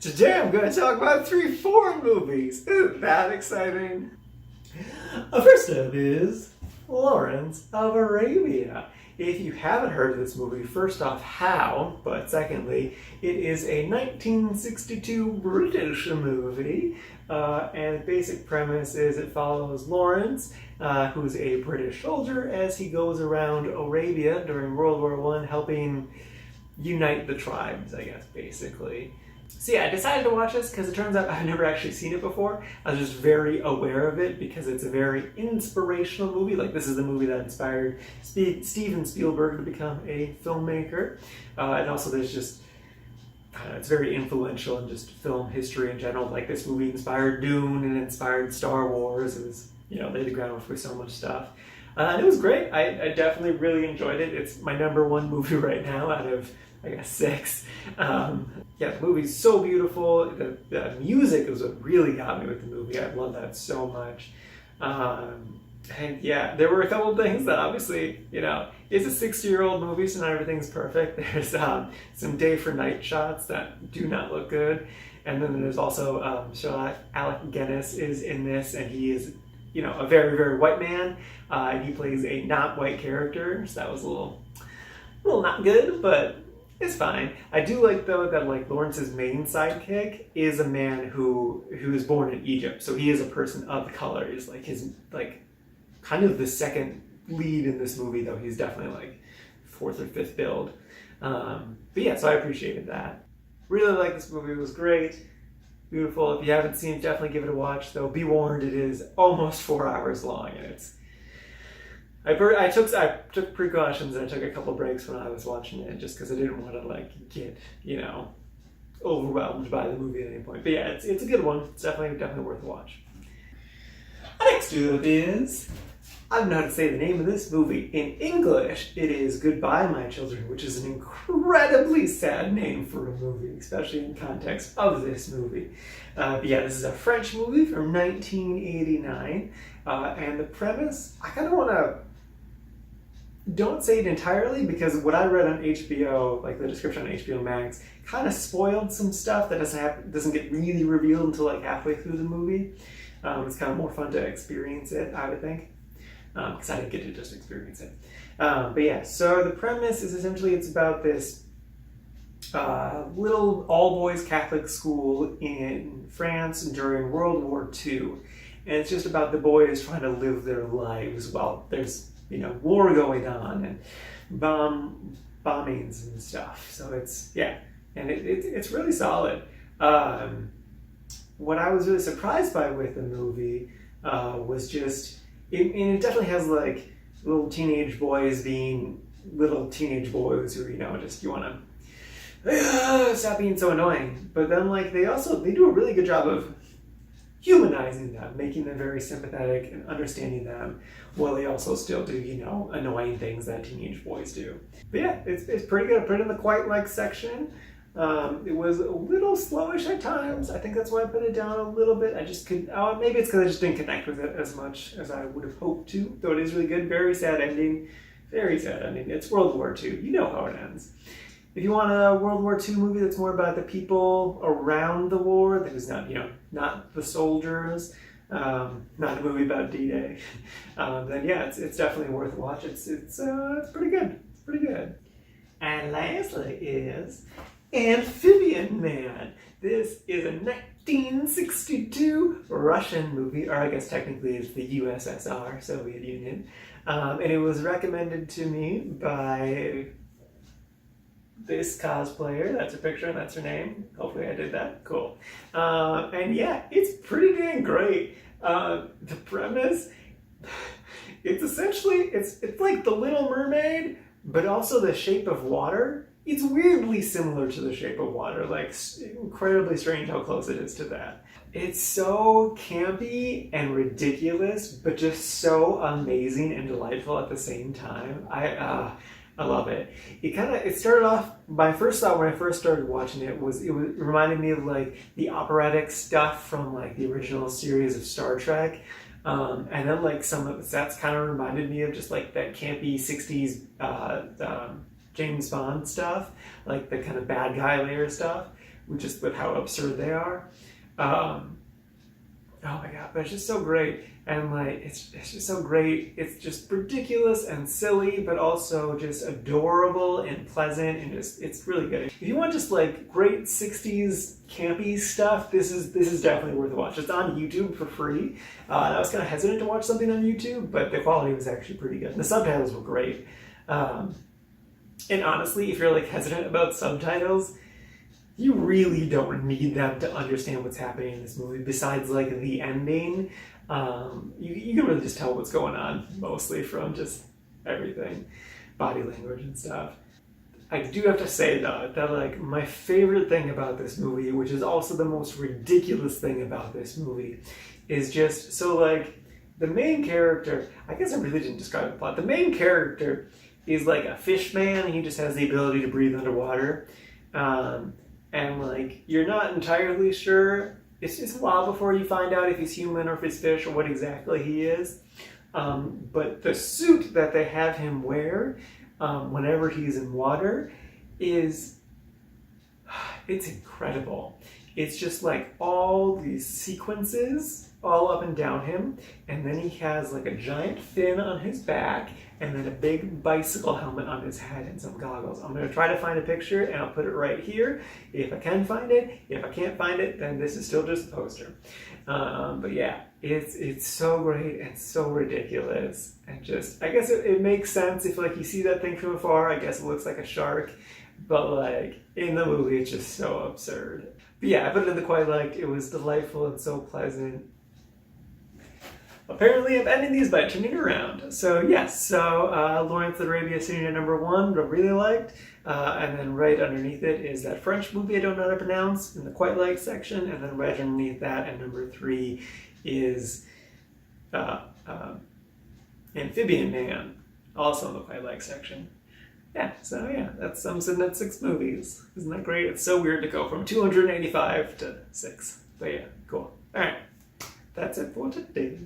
Today I'm going to talk about 3 foreign movies. Isn't that exciting? First up is Lawrence of Arabia. If you haven't heard of this movie, first off, how? But secondly, it is a 1962 British movie. And the basic premise is it follows Lawrence, who's a British soldier, as he goes around Arabia during World War I, helping unite the tribes, I guess, basically. So yeah, I decided to watch this because it turns out I've never actually seen it before. I was just very aware of it because it's a very inspirational movie. Like, this is the movie that inspired Steven Spielberg to become a filmmaker. And also there's just, I don't know, it's very influential in just film history in general. Like, this movie inspired Dune and inspired Star Wars. It was, laid the groundwork for so much stuff. And it was great. I definitely really enjoyed it. It's my #1 movie right now out of, I guess, 6. Yeah, the movie's so beautiful. The music is what really got me with the movie. I love that so much. And yeah, there were a couple of things that obviously, it's a 60-year-old movie, so not everything's perfect. There's some day for night shots that do not look good. And then there's also Alec Guinness is in this, and he is, a very, very white man. And he plays a not white character, so that was a little not good, but it's fine. I do like, though, that Lawrence's main sidekick is a man who is born in Egypt, so he is a person of color. He's kind of the second lead in this movie, though he's definitely 4th or 5th build. But yeah, so I appreciated that. Really like this movie. It was great, beautiful. If you haven't seen it, definitely give it a watch. Though be warned, it is almost 4 hours long, and it's. I took precautions, and I took a couple breaks when I was watching it, just because I didn't want to get overwhelmed by the movie at any point. But yeah, it's a good one. It's definitely worth a watch. Next up is, I don't know how to say the name of this movie in English. It is Goodbye, My Children, which is an incredibly sad name for a movie, especially in context of this movie. But yeah, this is a French movie from 1989, and the premise, I kind of want to. Don't say it entirely, because what I read on HBO, the description on HBO Max, kind of spoiled some stuff that doesn't get really revealed until halfway through the movie. It's kind of more fun to experience it, I would think, because I didn't get to just experience it. But yeah, so the premise is essentially it's about this little all-boys Catholic school in France during World War II, and it's just about the boys trying to live their lives while there's war going on and bombings and stuff. So it's, yeah, and it's really solid. What I was really surprised by with the movie was just, it definitely has little teenage boys being little teenage boys who, just you want to stop being so annoying. But then they do a really good job of humanizing them, making them very sympathetic and understanding them, while they also still do, annoying things that teenage boys do. But yeah, it's pretty good. I put it in the quite section. It was a little slowish at times. I think that's why I put it down a little bit. I just could, maybe it's because I just didn't connect with it as much as I would have hoped to, though it is really good. Very sad ending. Very sad ending. It's World War II. You know how it ends. If you want a World War II movie that's more about the people around the war, that is not, not the soldiers, not a movie about D-Day, then yeah, it's definitely worth a watch. It's pretty good. It's pretty good. And lastly is Amphibian Man. This is a 1962 Russian movie, or I guess technically it's the USSR, Soviet Union, and it was recommended to me by this cosplayer. That's her picture and that's her name. Hopefully I did that. Cool. And yeah, it's pretty dang great. The premise, it's essentially, it's like The Little Mermaid, but also The Shape of Water. It's weirdly similar to The Shape of Water, incredibly strange how close it is to that. It's so campy and ridiculous, but just so amazing and delightful at the same time. I love it. It started off, my first thought when I first started watching it reminded me of the operatic stuff from the original series of Star Trek. And then some of the sets kind of reminded me of just that campy 60s James Bond stuff, the kind of bad guy layer stuff. just with how absurd they are. Oh my god, but it's just so great. And like it's just so great. It's just ridiculous and silly, but also just adorable and pleasant, and just it's really good. If you want just like great 60s campy stuff, this is definitely worth a watch. It's on YouTube for free. And I was kind of hesitant to watch something on YouTube, but the quality was actually pretty good. And the subtitles were great. And honestly, if you're like hesitant about subtitles, you really don't need them to understand what's happening in this movie. Besides like the ending, you can really just tell what's going on mostly from just everything, body language and stuff. I do have to say though that like my favorite thing about this movie, which is also the most ridiculous thing about this movie, is just so like the main character. I guess I really didn't describe the plot. The main character is like a fish man. He just has the ability to breathe underwater. And like you're not entirely sure. It's just a while before you find out if he's human or if he's fish or what exactly he is. But the suit that they have him wear whenever he's in water it's incredible. It's just like all these sequences all up and down him, and then he has like a giant fin on his back, and then a big bicycle helmet on his head and some goggles. I'm going to try to find a picture and I'll put it right here if I can find it. If I can't find it, then this is still just a poster. But yeah, it's so great and so ridiculous, and just I guess it makes sense if like you see that thing from afar. I guess it looks like a shark, but like in the movie it's just so absurd. But yeah, I put it in the quite liked. It was delightful and so pleasant. Apparently I'm ending these by turning around. So yes, Lawrence of Arabia sitting at number 1, I really liked. And then right underneath it is that French movie I don't know how to pronounce in the quite liked section. And then right underneath that at number 3 is Amphibian Man, also in the quite liked section. Yeah, so yeah, that sums in at 6 movies. Isn't that great? It's so weird to go from 285 to 6. But yeah, cool. All right, that's it for today.